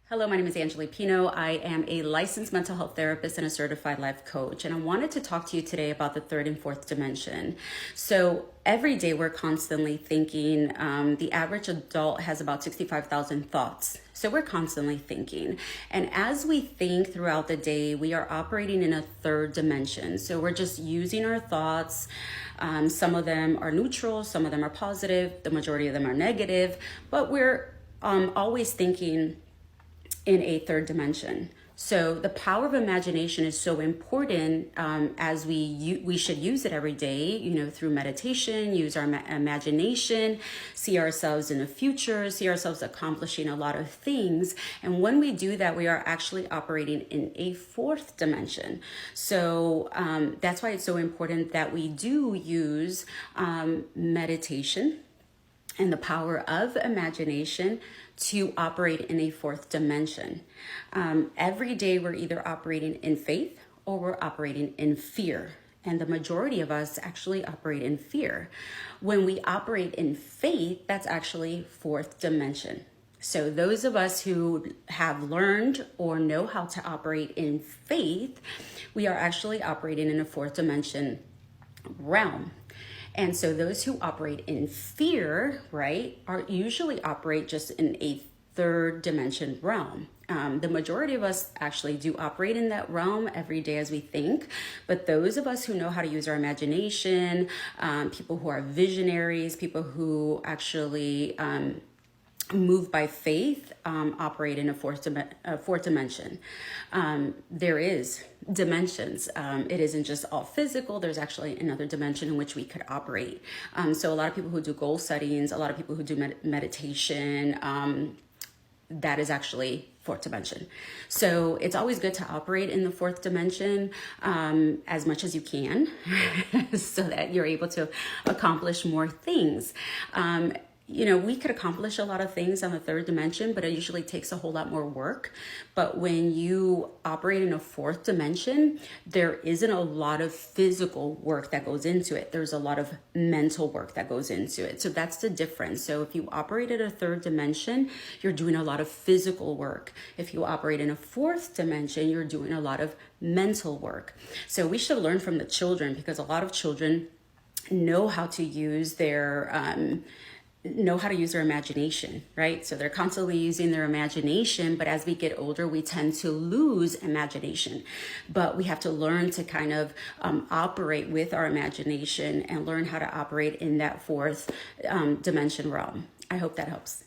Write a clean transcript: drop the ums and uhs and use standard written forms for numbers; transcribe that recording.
Hello, my name is Angeli Pino. I am a licensed mental health therapist and a certified life coach. And I wanted to talk to you today about the third and fourth dimension. So every day we're constantly thinking. The average adult has about 65,000 thoughts. So we're constantly thinking. And as we think throughout the day, we are operating in a third dimension. So we're just using our thoughts. Some of them are neutral, some of them are positive, the majority of them are negative, but we're always thinking in a third dimension. So the power of imagination is so important, as we should use it every day, through meditation, use our imagination, see ourselves in the future, see ourselves accomplishing a lot of things. And when we do that, we are actually operating in a fourth dimension. So that's why it's so important that we do use meditation and the power of imagination to operate in a fourth dimension. Every day we're either operating in faith or we're operating in fear. And the majority of us actually operate in fear. When we operate in faith, that's actually fourth dimension. So those of us who have learned or know how to operate in faith, we are actually operating in a fourth dimension realm. And so those who operate in fear, right, are usually operate just in a third dimension realm. The majority of us actually do operate in that realm every day as we think. But those of us who know how to use our imagination, people who are visionaries, people who actually move by faith, operate in a fourth dimension. There is dimensions. It isn't just all physical. There's actually another dimension in which we could operate. So a lot of people who do goal settings, a lot of people who do meditation, that is actually fourth dimension. So it's always good to operate in the fourth dimension as much as you can so that you're able to accomplish more things. We could accomplish a lot of things on the third dimension, but it usually takes a whole lot more work. But when you operate in a fourth dimension, there isn't a lot of physical work that goes into it. There's a lot of mental work that goes into it. So that's the difference. So if you operate at a third dimension, you're doing a lot of physical work. If you operate in a fourth dimension, you're doing a lot of mental work. So we should learn from the children, because a lot of children know how to use their imagination, right? So they're constantly using their imagination, but as we get older, we tend to lose imagination. But we have to learn to kind of operate with our imagination and learn how to operate in that fourth dimension realm. I hope that helps.